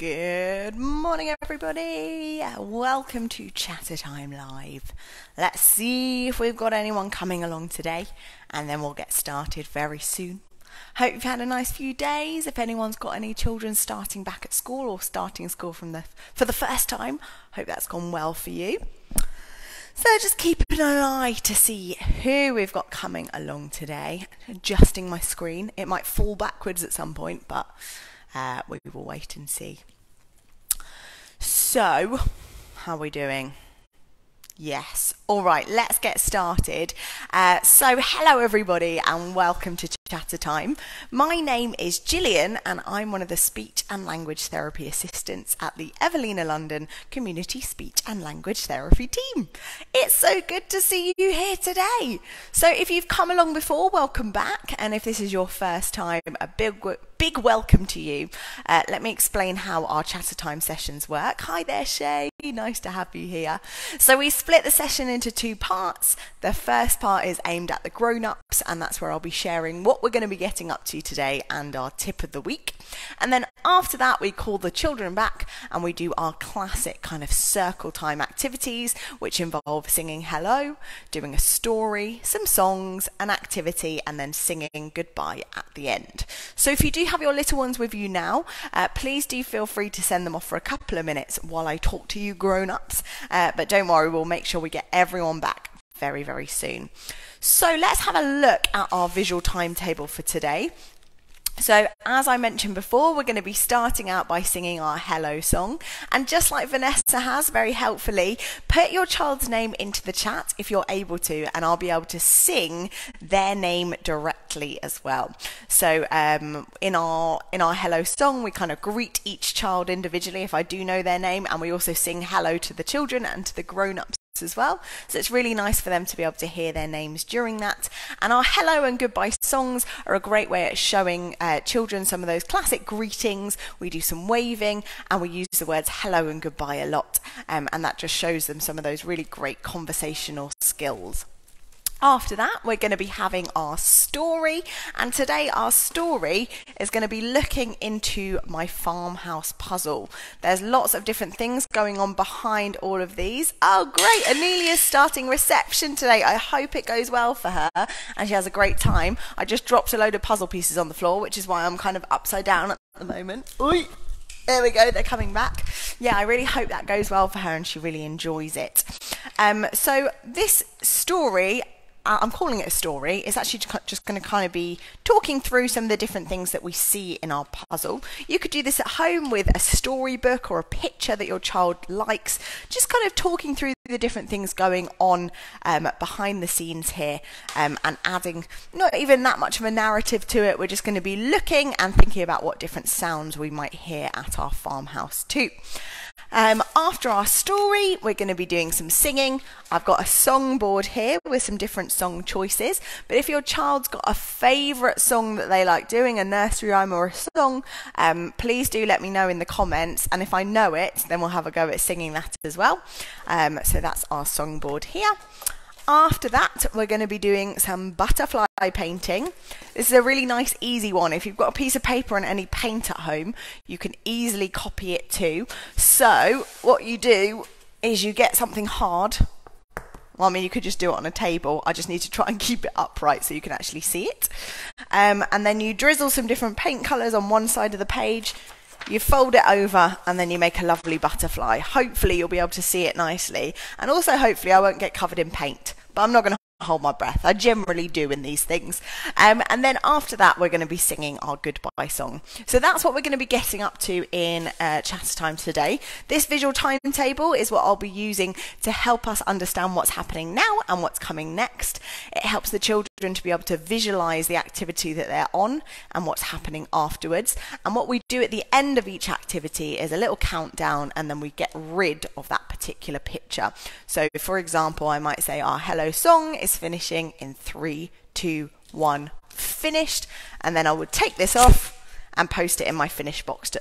Good morning, everybody. Welcome to Chattertime Live. Let's see if we've got anyone coming along today, and then we'll get started very soon. Hope you've had a nice few days. If anyone's got any children starting back at school or starting school for the first time, hope that's gone well for you. So just keeping an eye to see who we've got coming along today. Adjusting my screen. It might fall backwards at some point, but we will wait and see. So, how are we doing? Yes. All right, let's get started. So hello everybody and welcome to Chattertime. My name is Gillian and I'm one of the speech and language therapy assistants at the Evelina London Community Speech and Language Therapy team. It's so good to see you here today. So if you've come along before, welcome back. And if this is your first time, a big welcome to you. Let me explain how our Chattertime sessions work. Hi there, Shay. Nice to have you here. So we split the session into two parts. The first part is aimed at the grown-ups, and that's where I'll be sharing what we're going to be getting up to today and our tip of the week. And then after that, we call the children back and we do our classic kind of circle time activities, which involve singing hello, doing a story, some songs, an activity, and then singing goodbye at the end. So if you do have your little ones with you now, please do feel free to send them off for a couple of minutes while I talk to you grown-ups. But don't worry, we'll make sure we get everyone back very, very soon. So let's have a look at our visual timetable for today. So as I mentioned before, we're going to be starting out by singing our hello song. And just like Vanessa has very helpfully, put your child's name into the chat if you're able to, and I'll be able to sing their name directly as well. So in our hello song, we kind of greet each child individually if I do know their name, and we also sing hello to the children and to the grown-ups as well. So it's really nice for them to be able to hear their names during that. And our hello and goodbye songs are a great way at showing children some of those classic greetings. We do some waving and we use the words hello and goodbye a lot, and that just shows them some of those really great conversational skills. After that, we're going to be having our story, and today our story is going to be looking into my farmhouse puzzle. There's lots of different things going on behind all of these. Oh great, Anelia's starting reception today. I hope it goes well for her and she has a great time. I just dropped a load of puzzle pieces on the floor, which is why I'm kind of upside down at the moment. Oi! There we go, they're coming back. Yeah, I really hope that goes well for her and she really enjoys it. So this story, I'm calling it a story. It's actually just going to kind of be talking through some of the different things that we see in our puzzle. You could do this at home with a storybook or a picture that your child likes, just kind of talking through the different things going on behind the scenes here, and adding not even that much of a narrative to it. We're just going to be looking and thinking about what different sounds we might hear at our farmhouse too. After our story, we're going to be doing some singing. I've got a song board here with some different song choices, but if your child's got a favourite song that they like doing, a nursery rhyme or a song, please do let me know in the comments, and if I know it, then we'll have a go at singing that as well. So that's our song board here. After that, we're going to be doing some butterfly painting. This is a really nice, easy one. If you've got a piece of paper and any paint at home, you can easily copy it too. So what you do is you get something hard. Well, I mean, you could just do it on a table. I just need to try and keep it upright so you can actually see it. And then you drizzle some different paint colours on one side of the page. You fold it over and then you make a lovely butterfly. Hopefully you'll be able to see it nicely. And also hopefully I won't get covered in paint. But I'm not going to hold my breath. I generally do in these things. And then after that, we're going to be singing our goodbye song. So that's what we're going to be getting up to in Chattertime today. This visual timetable is what I'll be using to help us understand what's happening now and what's coming next. It helps the children to be able to visualize the activity that they're on and what's happening afterwards. And what we do at the end of each activity is a little countdown, and then we get rid of that particular picture. So for example, I might say our hello song is finishing in 3, 2, 1, finished, and then I would take this off and post it in my finished box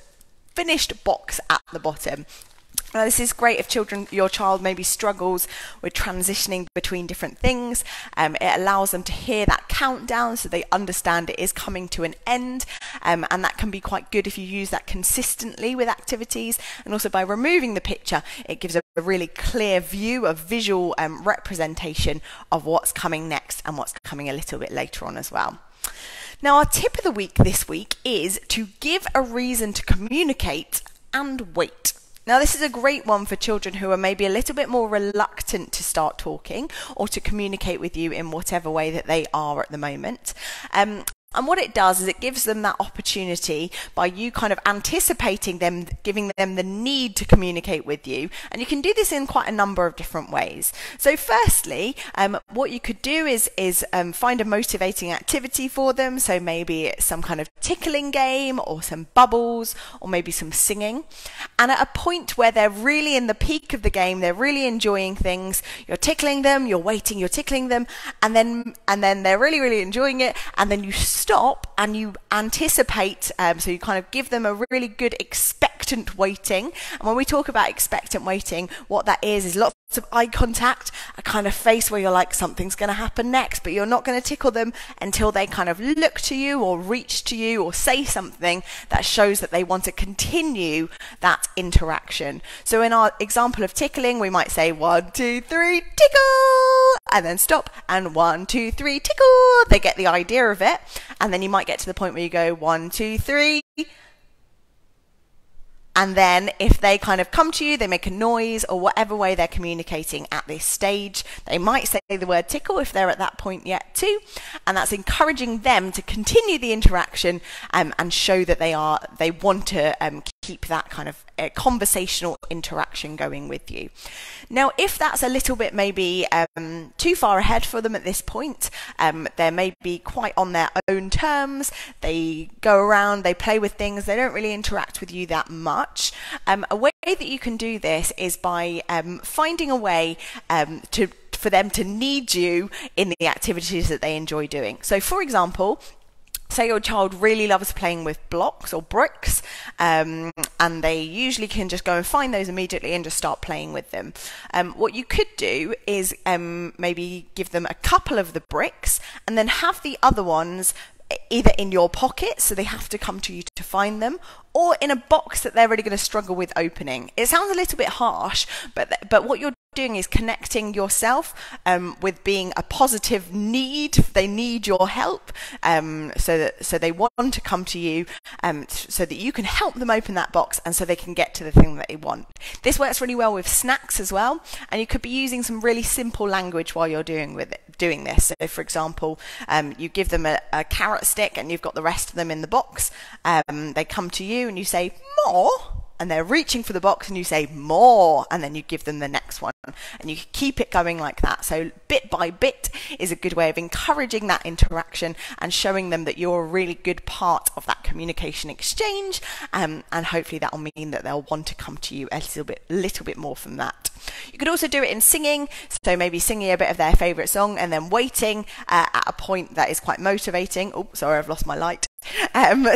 at the bottom. Now, this is great if your child maybe struggles with transitioning between different things. It allows them to hear that countdown so they understand it is coming to an end. and that can be quite good if you use that consistently with activities. And also by removing the picture, it gives a really clear view, a visual representation of what's coming next and what's coming a little bit later on as well. Now, our tip of the week this week is to give a reason to communicate and wait. Now, this is a great one for children who are maybe a little bit more reluctant to start talking or to communicate with you in whatever way that they are at the moment. And what it does is it gives them that opportunity by you kind of anticipating them, giving them the need to communicate with you. And you can do this in quite a number of different ways. So firstly, what you could do is find a motivating activity for them. So maybe it's some kind of tickling game or some bubbles or maybe some singing. And at a point where they're really in the peak of the game, they're really enjoying things, you're tickling them, you're waiting, you're tickling them, and then they're really, really enjoying it, and then you stop and you anticipate, so you kind of give them a really good expectant waiting. And when we talk about expectant waiting, what that is lots of eye contact, a kind of face where you're like, something's going to happen next, but you're not going to tickle them until they kind of look to you or reach to you or say something that shows that they want to continue that interaction. So in our example of tickling, we might say 1, 2, 3, tickle, and then stop, and 1, 2, 3, tickle. They get the idea of it, and then you might get to the point where you go 1, 2, 3. And then if they kind of come to you, they make a noise or whatever way they're communicating at this stage, they might say the word tickle if they're at that point yet too. And that's encouraging them to continue the interaction and show that they want to keep that kind of conversational interaction going with you. Now, if that's a little bit maybe too far ahead for them at this point, they're maybe quite on their own terms, they go around, they play with things, they don't really interact with you that much. A way that you can do this is by finding a way for them to need you in the activities that they enjoy doing. So for example, say your child really loves playing with blocks or bricks, and they usually can just go and find those immediately and just start playing with them. What you could do is maybe give them a couple of the bricks and then have the other ones either in your pocket, so they have to come to you to find them, or in a box that they're really going to struggle with opening. It sounds a little bit harsh, but what you're doing is connecting yourself with being a positive need. They need your help, so they want to come to you, so that you can help them open that box, and so they can get to the thing that they want. This works really well with snacks as well, and you could be using some really simple language while you're doing this. So for example, you give them a carrot stick and you've got the rest of them in the box. They come to you and you say more, and they're reaching for the box and you say more, and then you give them the next one, and you keep it going like that. So bit by bit is a good way of encouraging that interaction and showing them that you're a really good part of that communication exchange, and hopefully that will mean that they'll want to come to you a little bit more from that. You could also do it in singing, so maybe singing a bit of their favourite song and then waiting at a point that is quite motivating. Oh, sorry, I've lost my light.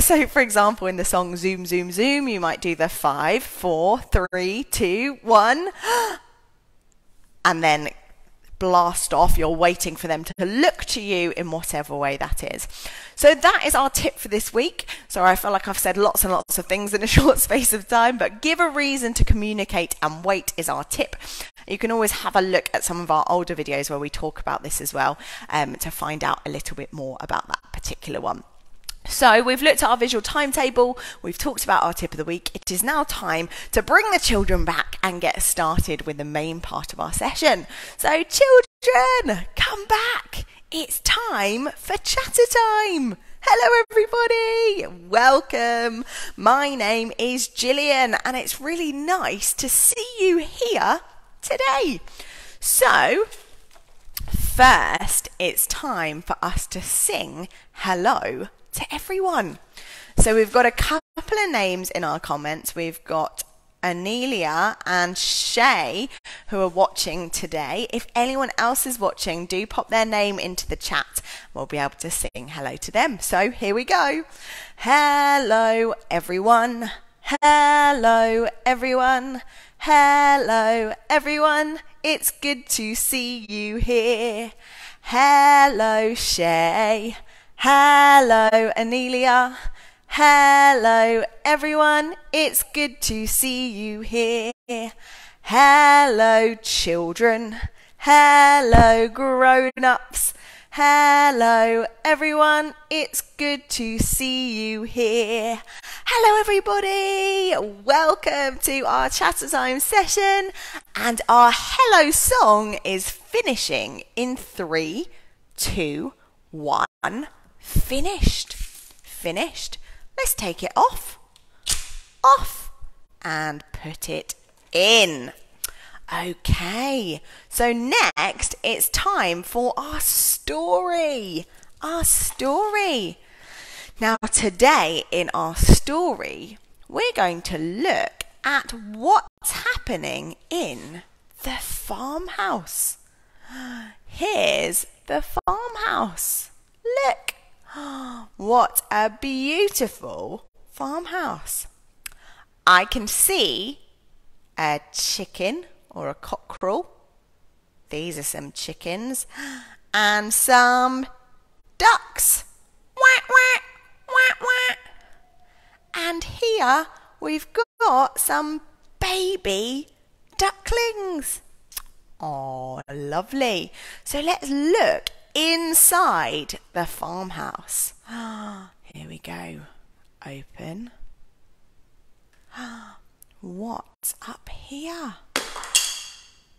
So for example, in the song Zoom, Zoom, Zoom, you might do the 5, 4, 3, 2, 1, and then blast off. You're waiting for them to look to you in whatever way that is. So that is our tip for this week. So I feel like I've said lots and lots of things in a short space of time, but give a reason to communicate and wait is our tip. You can always have a look at some of our older videos where we talk about this as well, to find out a little bit more about that particular one. So we've looked at our visual timetable, we've talked about our tip of the week. It is now time to bring the children back and get started with the main part of our session. So children, come back. It's time for chatter time. Hello everybody, welcome. My name is Gillian and it's really nice to see you here today. So first, it's time for us to sing hello to everyone. So we've got a couple of names in our comments. We've got Anelia and Shay who are watching today. If anyone else is watching, do pop their name into the chat. We'll be able to sing hello to them. So here we go. Hello everyone. Hello everyone. Hello everyone. It's good to see you here. Hello Shay. Hello, Anelia. Hello everyone, it's good to see you here. Hello children, hello grown-ups, hello everyone, it's good to see you here. Hello everybody, welcome to our Chattertime session, and our hello song is finishing in 3, 2, 1, finished. Finished. Let's take it off, and put it in. Okay, so next it's time for our story. Now today in our story, we're going to look at what's happening in the farmhouse. Here's the farmhouse. Look. What a beautiful farmhouse. I can see a chicken or a cockerel. These are some chickens. And some ducks. Quack, quack, quack, quack. And here we've got some baby ducklings. Oh, lovely. So let's look inside the farmhouse. Here we go. Open. What's up here?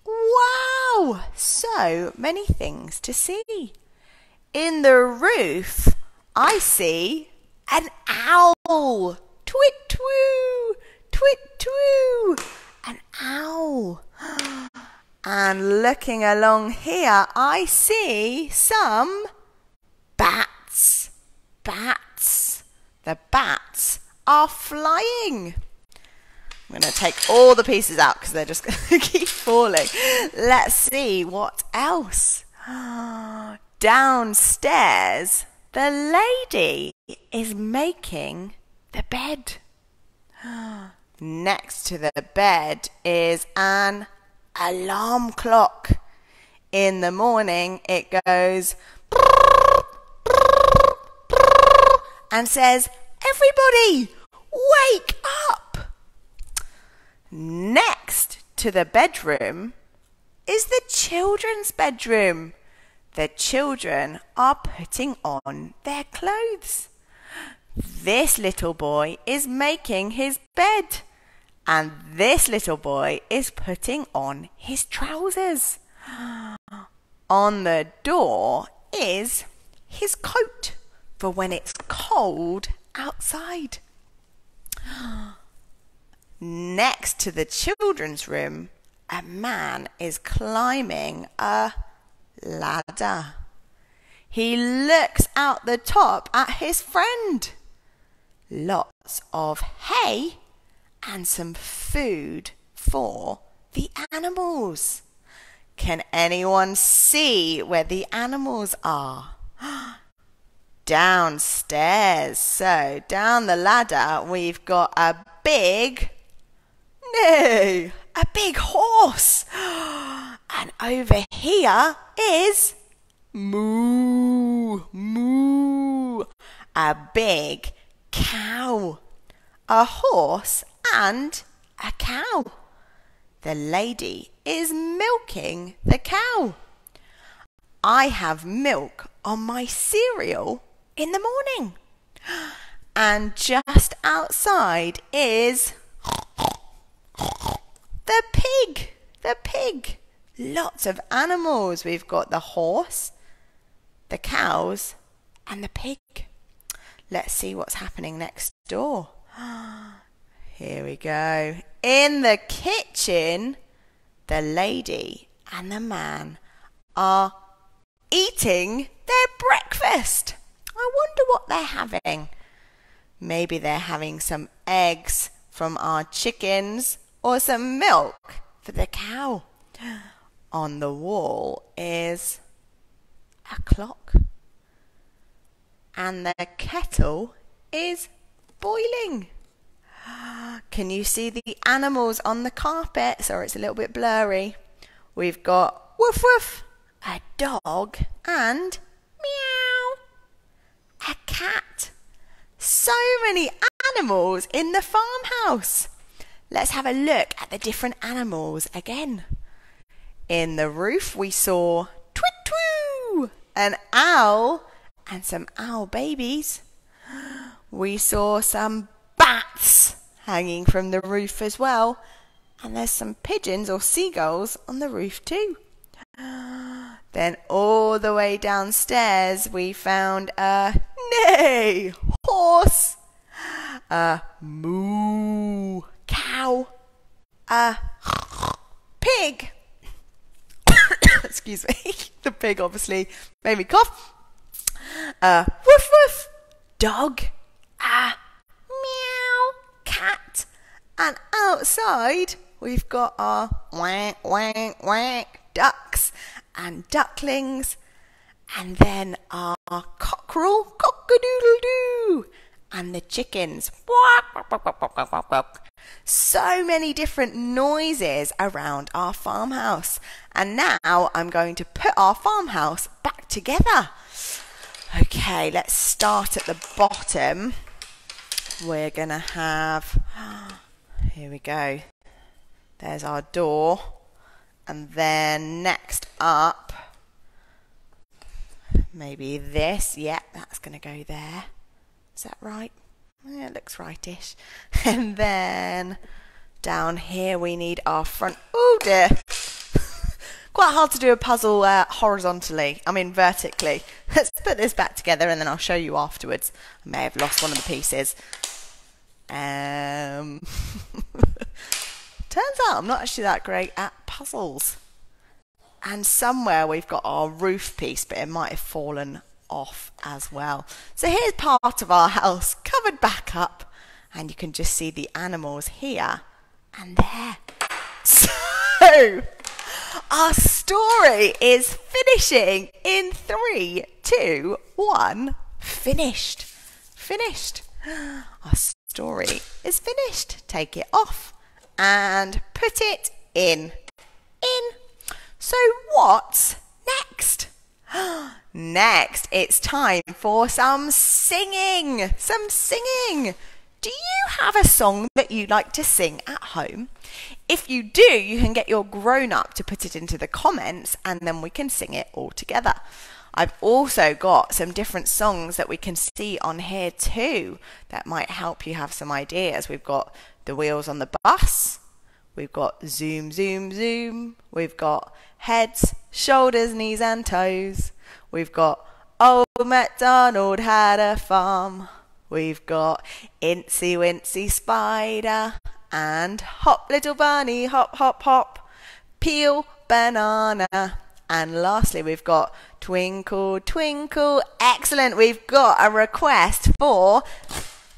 Wow! So many things to see. In the roof, I see an owl. Twit twoo! Twit twoo! An owl. And looking along here, I see some bats. Bats. The bats are flying. I'm going to take all the pieces out because they're just going to keep falling. Let's see what else. Downstairs, the lady is making the bed. Next to the bed is an alarm clock. In the morning it goes and says, "Everybody, wake up!" Next to the bedroom is the children's bedroom. The children are putting on their clothes. This little boy is making his bed. And this little boy is putting on his trousers. On the door is his coat for when it's cold outside. Next to the children's room, a man is climbing a ladder. He looks out the top at his friend. Lots of hay and some food for the animals. Can anyone see where the animals are? Downstairs. So down the ladder we've got a big horse. And over here is moo, a big cow. A horse and a cow. The lady is milking the cow. I have milk on my cereal in the morning. And just outside is the pig. Lots of animals. We've got the horse, the cows, and the pig. Let's see what's happening next door. Here we go. In the kitchen, the lady and the man are eating their breakfast. I wonder what they're having. Maybe they're having some eggs from our chickens or some milk for the cow. On the wall is a clock. And the kettle is boiling. Can you see the animals on the carpet? Sorry, it's a little bit blurry. We've got woof woof, a dog, and meow, a cat. So many animals in the farmhouse. Let's have a look at the different animals again. In the roof we saw twit-twoo, an owl and some owl babies. We saw some bats hanging from the roof as well. And there's some pigeons or seagulls on the roof too. Then all the way downstairs we found a neigh horse, a moo cow, a pig. Excuse me, the pig obviously made me cough. A woof woof dog, a meow cat, and outside we've got our wank wank wank ducks and ducklings, and then our cockerel, cock-a-doodle-doo, and the chickens. So many different noises around our farmhouse. And now I'm going to put our farmhouse back together. Okay, let's start at the bottom. We're going to have, here we go, there's our door. And then next up, maybe this. Yep, that's going to go there. Is that right? Yeah, it looks rightish. And then down here we need our front. Oh dear. Quite hard to do a puzzle vertically. Let's put this back together and then I'll show you afterwards. I may have lost one of the pieces. Turns out I'm not actually that great at puzzles. And somewhere we've got our roof piece, but it might have fallen off as well. So here's part of our house covered back up, and you can just see the animals here and there. So our story is finishing in 3, 2, 1. Finished. Finished. Our story is finished. Take it off and put it in. So what's next? Next, it's time for some singing. Do you have a song that you like to sing at home? If you do, you can get your grown-up to put it into the comments and then we can sing it all together. I've also got some different songs that we can see on here too that might help you have some ideas. We've got The Wheels on the Bus. We've got Zoom, Zoom, Zoom. We've got Heads, Shoulders, Knees and Toes. We've got Old MacDonald had a farm. We've got Incy Wincy Spider and Hop Little Bunny, Hop Hop Hop, Peel Banana. And lastly we've got Twinkle Twinkle. Excellent, we've got a request for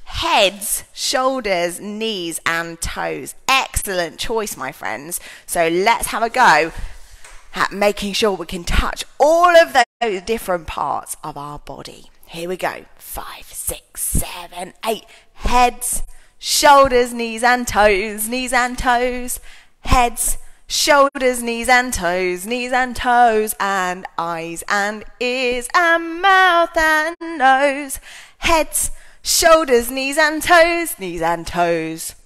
Heads, Shoulders, Knees and Toes. Excellent choice, my friends. So let's have a go at making sure we can touch all of those different parts of our body. Here we go. 5, 6, 7, 8. Heads, shoulders, knees and toes, knees and toes. Heads, shoulders, knees and toes, knees and toes. And eyes and ears and mouth and nose. Heads, shoulders, knees and toes, knees and toes.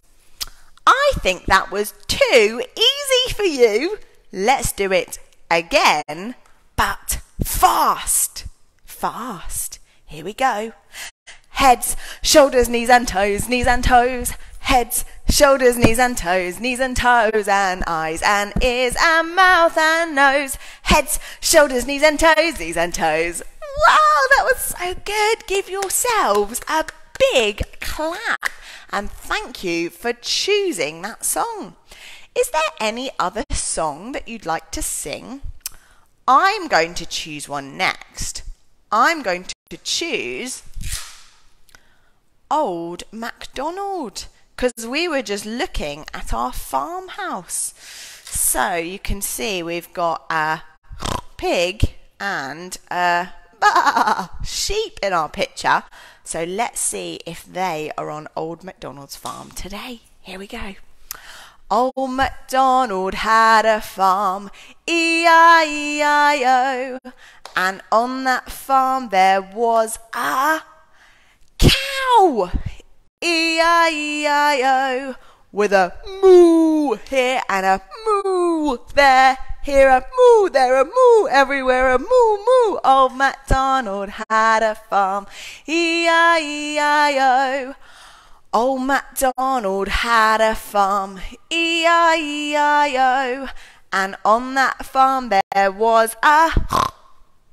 I think that was too easy for you. Let's do it again, but fast. Fast. Here we go. Heads, shoulders, knees and toes, knees and toes. Heads, shoulders, knees and toes, knees and toes. And eyes and ears and mouth and nose. Heads, shoulders, knees and toes, knees and toes. Wow, that was so good. Give yourselves a big clap. And thank you for choosing that song. Is there any other song that you'd like to sing? I'm going to choose one next. I'm going to choose Old MacDonald, because we were just looking at our farmhouse. So you can see we've got a pig and a sheep in our picture. So let's see if they are on Old MacDonald's farm today. Here we go. Old MacDonald had a farm, E-I-E-I-O, and on that farm there was a cow. E-I-E-I-O, with a moo here and a moo there. Here a moo, there a moo, everywhere a moo moo. Old MacDonald had a farm. E-I-E-I-O. Old MacDonald had a farm. E-I-E-I-O. And on that farm there was a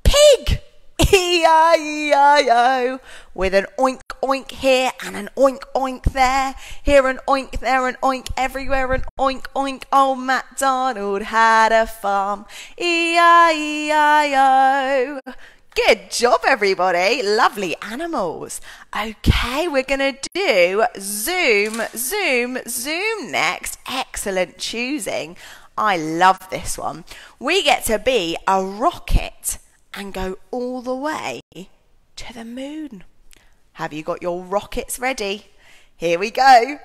pig. E-I-E-I-O, with an oink oink here and an oink oink there. Here an oink, there an oink, everywhere an oink oink. Old MacDonald had a farm. E-I-E-I-O. Good job, everybody. Lovely animals. Okay, we're going to do zoom, zoom, zoom next. Excellent choosing. I love this one. We get to be a rocket and go all the way to the moon. Have you got your rockets ready? Here we go.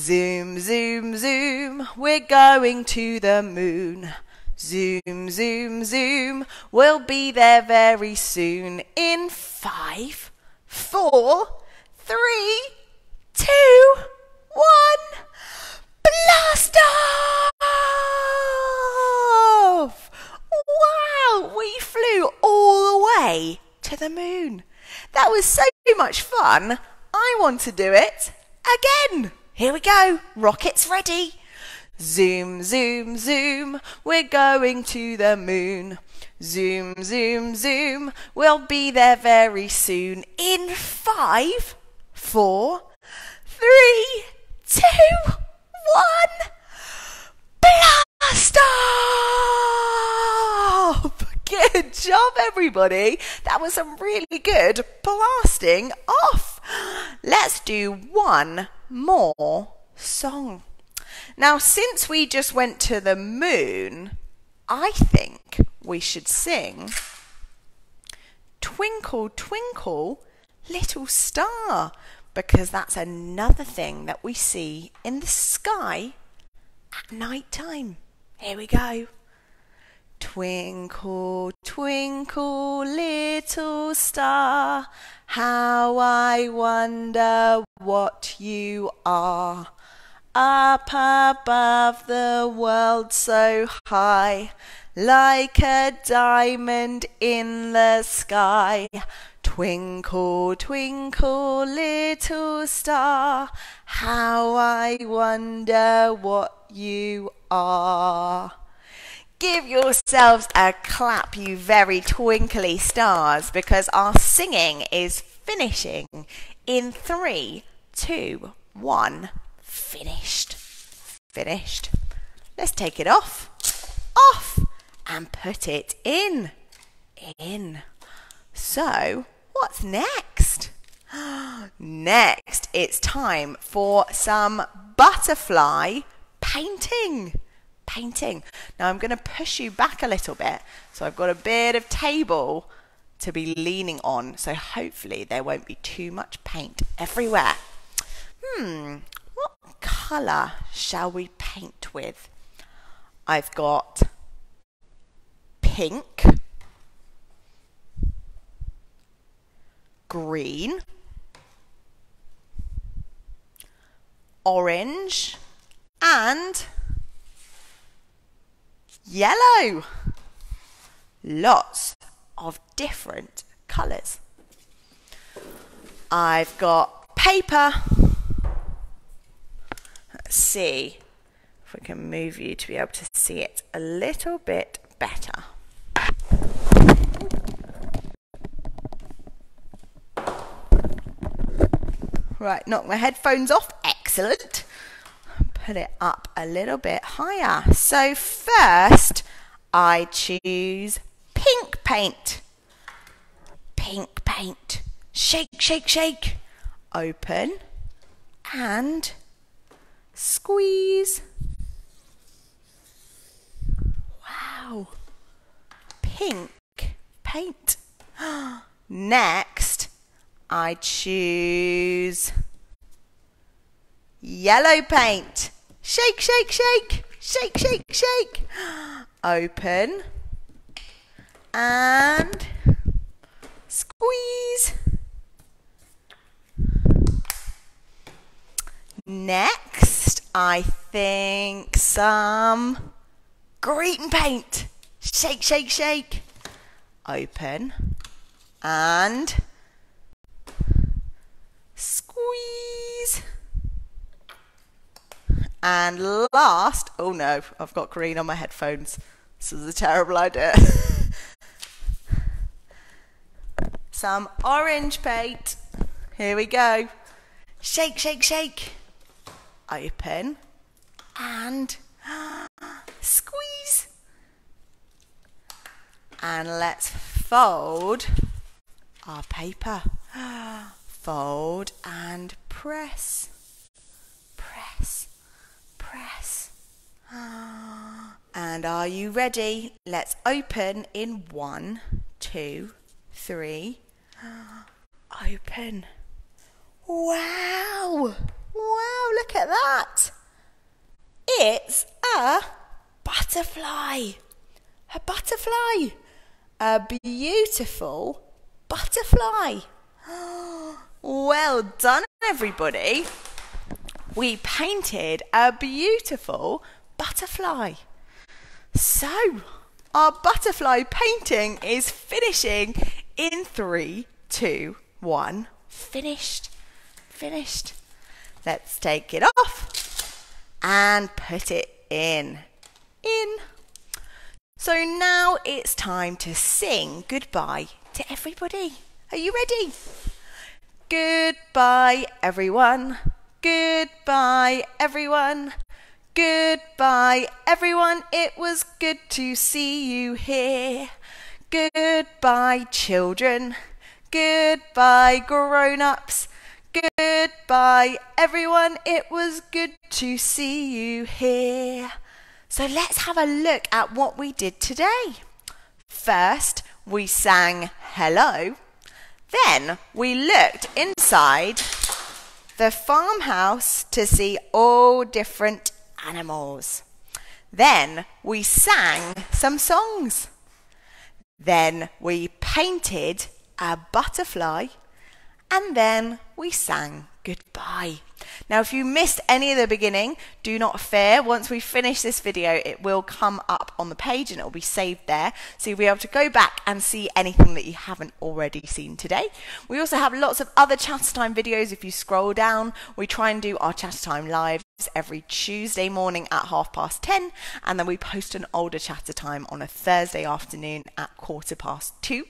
Zoom, zoom, zoom. We're going to the moon. Zoom, zoom, zoom. We'll be there very soon. In 5, 4, 3, 2, 1. Blast off! Wow, we flew all the way to the moon. That was so much fun. I want to do it again. Here we go. Rockets ready. Zoom, zoom, zoom. We're going to the moon. Zoom, zoom, zoom. We'll be there very soon. In 5, 4, 3, 2, 1. Blast off! Good job, everybody. That was some really good blasting off. Let's do one more song. Now, since we just went to the moon, I think we should sing Twinkle, Twinkle, Little Star, because that's another thing that we see in the sky at night time. Here we go. Twinkle, twinkle, little star, how I wonder what you are. Up above the world so high, like a diamond in the sky. Twinkle, twinkle, little star, how I wonder what you are. Give yourselves a clap, you very twinkly stars, because our singing is finishing in 3, 2, 1. Finished. Finished. Let's take it off. Off. And put it in. In. So, what's next? Next, it's time for some butterfly painting. Painting. Now I'm going to push you back a little bit, so I've got a bit of table to be leaning on, so hopefully there won't be too much paint everywhere. What colour shall we paint with? I've got pink, green, orange, and yellow. Lots of different colours. I've got paper. Let's see if we can move you to be able to see it a little bit better. Right, knock my headphones off. Excellent. Put it up a little bit higher. So first, I choose pink paint. Pink paint. Shake, shake, shake. Open and squeeze. Wow. Pink paint. Next, I choose yellow paint. Shake, shake, shake. Shake, shake, shake. Open and squeeze. Next, I think some green paint. Shake, shake, shake. Open and squeeze. And last, oh no, I've got green on my headphones. This is a terrible idea. Some orange paint. Here we go. Shake, shake, shake. Open and squeeze. And let's fold our paper. Fold and press. Press. Press. And are you ready? Let's open in 1, 2, 3. Open. Wow! Wow, look at that! It's a butterfly. A butterfly. A beautiful butterfly. Well done, everybody. We painted a beautiful butterfly. So, our butterfly painting is finishing in 3, 2, 1. Finished. Finished. Let's take it off and put it in. So now it's time to sing goodbye to everybody. Are you ready? Goodbye, everyone. Goodbye, everyone. Goodbye, everyone. It was good to see you here. Goodbye, children. Goodbye, grown-ups. Goodbye, everyone. It was good to see you here. So let's have a look at what we did today. First, we sang hello. Then we looked inside the farmhouse to see all different animals. Then we sang some songs. Then we painted a butterfly. And then we sang goodbye. Now, if you missed any of the beginning, do not fear. Once we finish this video, it will come up on the page and it will be saved there. So you'll be able to go back and see anything that you haven't already seen today. We also have lots of other Chattertime videos. If you scroll down, we try and do our Chattertime lives every Tuesday morning at 10:30. And then we post an older Chattertime on a Thursday afternoon at 2:15.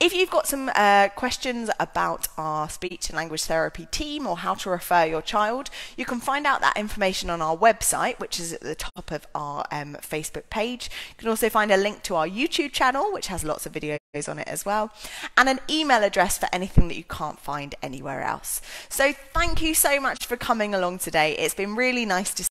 If you've got some questions about our speech and language therapy team or how to refer your child, you can find out that information on our website, which is at the top of our Facebook page. You can also find a link to our YouTube channel, which has lots of videos on it as well, and an email address for anything that you can't find anywhere else. So thank you so much for coming along today. It's been really nice to